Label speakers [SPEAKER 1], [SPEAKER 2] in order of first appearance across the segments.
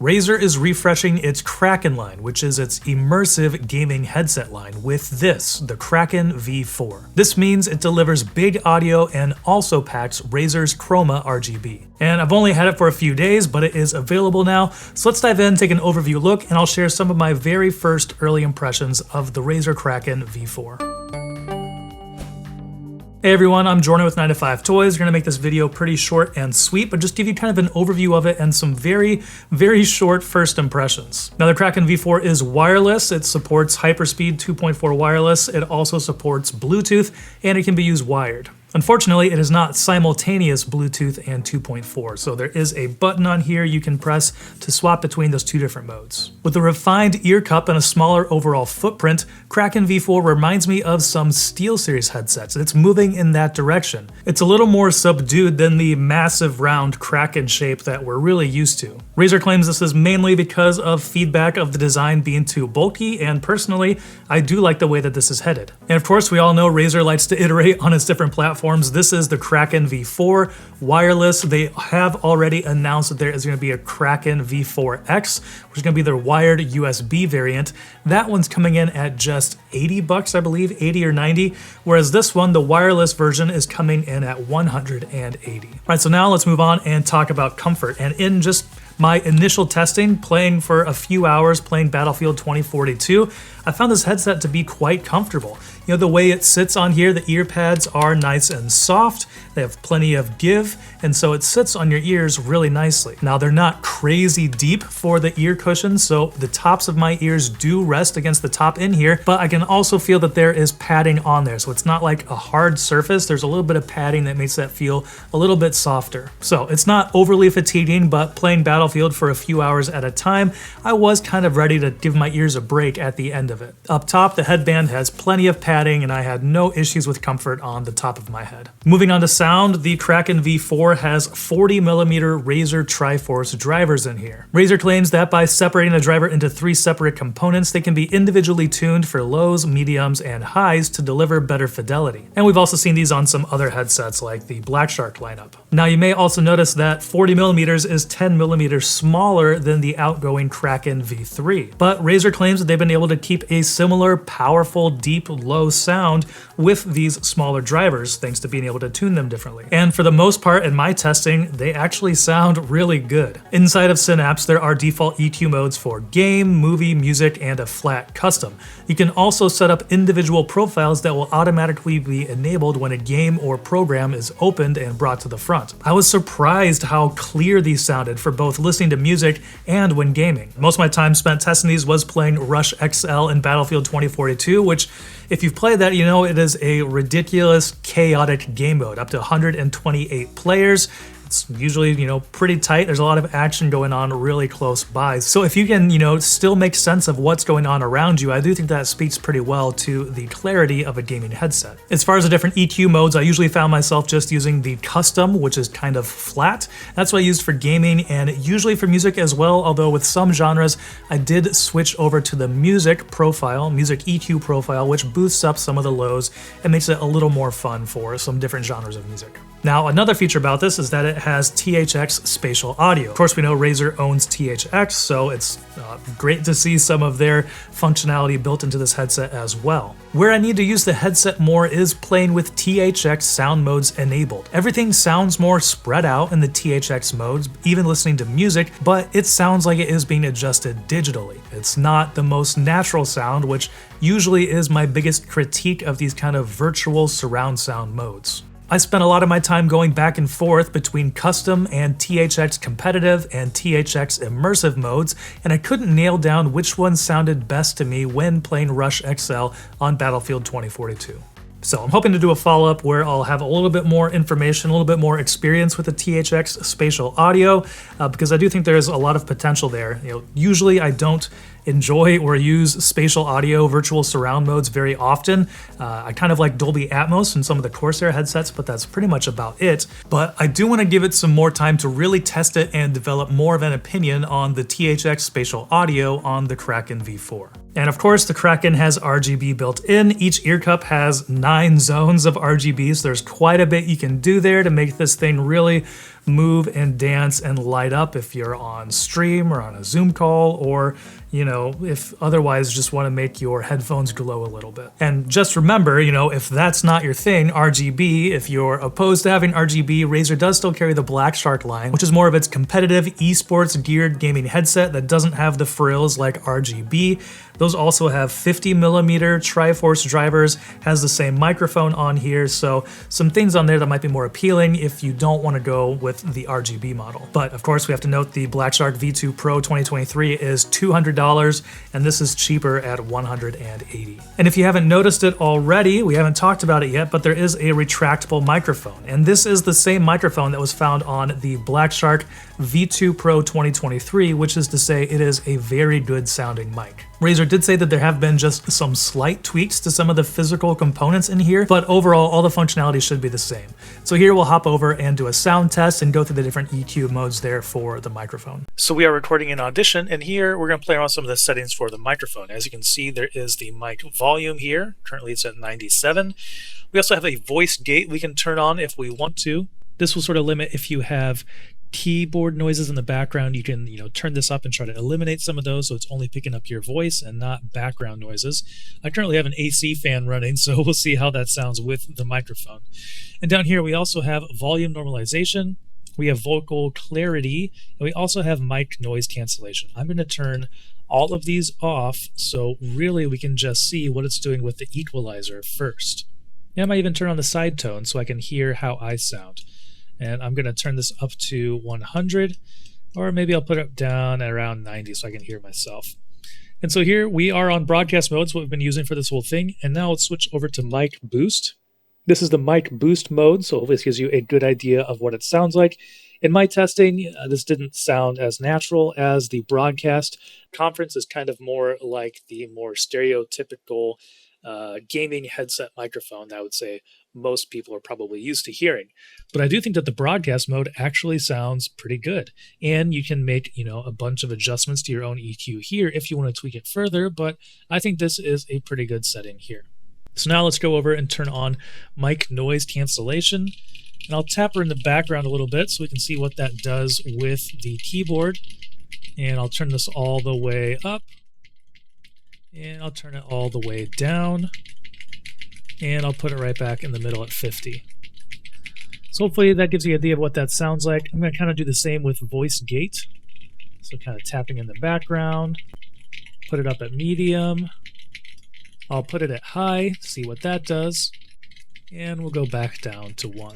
[SPEAKER 1] Razer is refreshing its Kraken line, which is its immersive gaming headset line, with this, the Kraken V4. This means it delivers big audio and also packs Razer's Chroma RGB. And I've only had it for a few days, but it is available now. So let's dive in, take an overview look, and I'll share some of my very first early impressions of the Razer Kraken V4. Hey everyone, I'm Jordan with 9 to 5 Toys. We're gonna make this video pretty short and sweet, but just give you kind of an overview of it and some very, very short first impressions. Now the Kraken V4 is wireless. It supports Hyperspeed 2.4 wireless. It also supports Bluetooth, and it can be used wired. Unfortunately, it is not simultaneous Bluetooth and 2.4, so there is a button on here you can press to swap between those two different modes. With a refined ear cup and a smaller overall footprint, Kraken V4 reminds me of some SteelSeries headsets. It's moving in that direction. It's a little more subdued than the massive round Kraken shape that we're really used to. Razer claims this is mainly because of feedback of the design being too bulky, and personally, I do like the way that this is headed. And of course, we all know Razer likes to iterate on its different platforms. This is the Kraken V4 wireless. They have already announced that there is going to be a Kraken V4X, which is going to be their wired USB variant. That one's coming in at just $80, I believe, 80 or 90, whereas this one, the wireless version, is coming in at 180. All right, so now let's move on and talk about comfort. And in just my initial testing, playing for a few hours, playing Battlefield 2042, I found this headset to be quite comfortable. You know, the way it sits on here, the ear pads are nice and soft, they have plenty of give, and so it sits on your ears really nicely. Now, they're not crazy deep for the ear cushions, so the tops of my ears do rest against the top in here, but I can also feel that there is padding on there, so it's not like a hard surface. There's a little bit of padding that makes that feel a little bit softer. So it's not overly fatiguing, but playing Battlefield for a few hours at a time, I was kind of ready to give my ears a break at the end of it. Up top, the headband has plenty of padding, and I had no issues with comfort on the top of my head. Moving on to sound, the Kraken V4 has 40mm Razer Triforce drivers in here. Razer claims that by separating the driver into 3 separate components, they can be individually tuned for lows, mediums, and highs to deliver better fidelity. And we've also seen these on some other headsets like the Black Shark lineup. Now you may also notice that 40mm is 10mm smaller than the outgoing Kraken V3, but Razer claims that they've been able to keep a similar powerful, deep, low sound with these smaller drivers, thanks to being able to tune them differently. And for the most part, in my testing, they actually sound really good. Inside of Synapse, there are default EQ modes for game, movie, music, and a flat custom. You can also set up individual profiles that will automatically be enabled when a game or program is opened and brought to the front. I was surprised how clear these sounded for both listening to music and when gaming. Most of my time spent testing these was playing Rush XL in Battlefield 2042, which, if you've played that, you know it is a ridiculous, chaotic game mode, up to 128 players. It's usually, you know, pretty tight. There's a lot of action going on really close by. So if you can, you know, still make sense of what's going on around you, I do think that speaks pretty well to the clarity of a gaming headset. As far as the different EQ modes, I usually found myself just using the custom, which is kind of flat. That's what I used for gaming and usually for music as well, although with some genres, I did switch over to the music profile, music EQ profile, which boosts up some of the lows and makes it a little more fun for some different genres of music. Now, another feature about this is that it has THX spatial audio. Of course, we know Razer owns THX, so it's great to see some of their functionality built into this headset as well. Where I need to use the headset more is playing with THX sound modes enabled. Everything sounds more spread out in the THX modes, even listening to music, but it sounds like it is being adjusted digitally. It's not the most natural sound, which usually is my biggest critique of these kind of virtual surround sound modes. I spent a lot of my time going back and forth between custom and THX competitive and THX immersive modes, and I couldn't nail down which one sounded best to me when playing Rush XL on Battlefield 2042. So I'm hoping to do a follow-up where I'll have a little bit more information, a little bit more experience with the THX spatial audio, because I do think there's a lot of potential there. You know, usually I don't enjoy or use spatial audio virtual surround modes very often. I kind of like Dolby Atmos and some of the Corsair headsets, but that's pretty much about it. But I do want to give it some more time to really test it and develop more of an opinion on the THX spatial audio on the Kraken V4. And of course, the Kraken has RGB built in. Each ear cup has 9 zones of RGB, so there's quite a bit you can do there to make this thing really, move and dance and light up if you're on stream or on a Zoom call, or if otherwise just want to make your headphones glow a little bit. And just remember, if that's not your thing, RGB, if you're opposed to having RGB, Razer does still carry the Black Shark line, which is more of its competitive esports geared gaming headset that doesn't have the frills like RGB. Those also have 50mm Triforce drivers, has the same microphone on here, so some things on there that might be more appealing if you don't want to go with the RGB model. But of course, we have to note the Black Shark V2 Pro 2023 is $200, and this is cheaper at $180. And if you haven't noticed it already, we haven't talked about it yet, but there is a retractable microphone. And this is the same microphone that was found on the Black Shark V2 Pro 2023, which is to say it is a very good sounding mic. Razer did say that there have been just some slight tweaks to some of the physical components in here, but overall all the functionality should be the same. So here we'll hop over and do a sound test and go through the different EQ modes there for the microphone. So we are recording in Audition, and here we're going to play around with some of the settings for the microphone. As you can see, there is the mic volume here. Currently it's at 97. We also have a voice gate we can turn on if we want to. This will sort of limit if you have keyboard noises in the background. You can turn this up and try to eliminate some of those so it's only picking up your voice and not background noises. I currently have an AC fan running, so we'll see how that sounds with the microphone. And down here we also have volume normalization, we have vocal clarity, and we also have mic noise cancellation. I'm going to turn all of these off so really we can just see what it's doing with the equalizer first. And I might even turn on the side tone so I can hear how I sound. And I'm going to turn this up to 100, or maybe I'll put it down at around 90 so I can hear myself. And so here we are on broadcast mode, so what we've been using for this whole thing. And now let's switch over to mic boost. This is the mic boost mode, so hopefully this gives you a good idea of what it sounds like. In my testing, this didn't sound as natural as the broadcast. Conference is kind of more like the more stereotypical gaming headset microphone that I would say most people are probably used to hearing. But I do think that the broadcast mode actually sounds pretty good. And you can make, a bunch of adjustments to your own EQ here if you want to tweak it further, but I think this is a pretty good setting here. So now let's go over and turn on mic noise cancellation. And I'll tap her in the background a little bit so we can see what that does with the keyboard. And I'll turn this all the way up. And I'll turn it all the way down. And I'll put it right back in the middle at 50. So hopefully that gives you an idea of what that sounds like. I'm going to kind of do the same with voice gate. So kind of tapping in the background. Put it up at medium. I'll put it at high, see what that does. And we'll go back down to 1.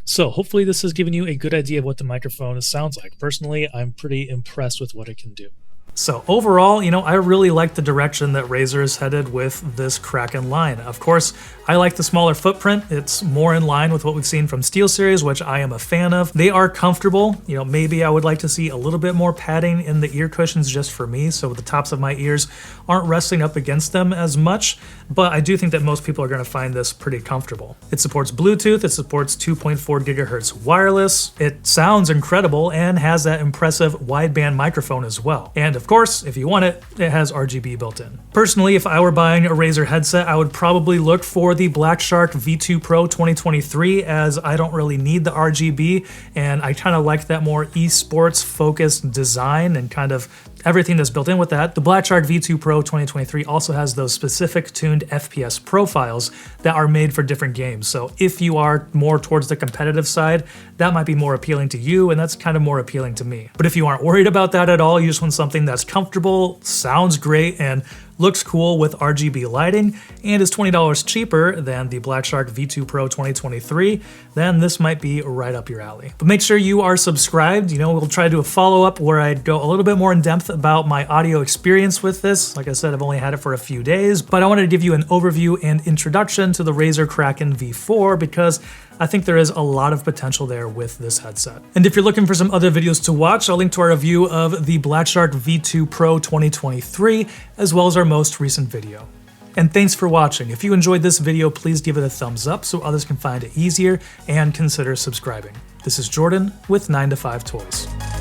[SPEAKER 1] So hopefully this has given you a good idea of what the microphone sounds like. Personally, I'm pretty impressed with what it can do. So overall, I really like the direction that Razer is headed with this Kraken line. Of course, I like the smaller footprint. It's more in line with what we've seen from SteelSeries, which I am a fan of. They are comfortable. Maybe I would like to see a little bit more padding in the ear cushions just for me, so the tops of my ears aren't resting up against them as much, but I do think that most people are going to find this pretty comfortable. It supports Bluetooth, it supports 2.4 gigahertz wireless, it sounds incredible, and has that impressive wideband microphone as well. And of course, if you want it, it has RGB built in. Personally, if I were buying a Razer headset, I would probably look for the Black Shark V2 Pro 2023, as I don't really need the RGB, and I kind of like that more esports focused design and kind of everything that's built in with that. The Black Shark V2 Pro 2023 also has those specific tuned FPS profiles that are made for different games. So if you are more towards the competitive side, that might be more appealing to you, and that's kind of more appealing to me. But if you aren't worried about that at all, you just want something that's comfortable, sounds great, and looks cool with RGB lighting, and is $20 cheaper than the Black Shark V2 Pro 2023, then this might be right up your alley. But make sure you are subscribed. We'll try to do a follow-up where I go a little bit more in depth about my audio experience with this. Like I said, I've only had it for a few days, but I wanted to give you an overview and introduction to the Razer Kraken V4 because I think there is a lot of potential there with this headset. And if you're looking for some other videos to watch, I'll link to our review of the Black Shark V2 Pro 2023, as well as our most recent video. And thanks for watching. If you enjoyed this video, please give it a thumbs up so others can find it easier, and consider subscribing. This is Jordan with 9to5 Toys.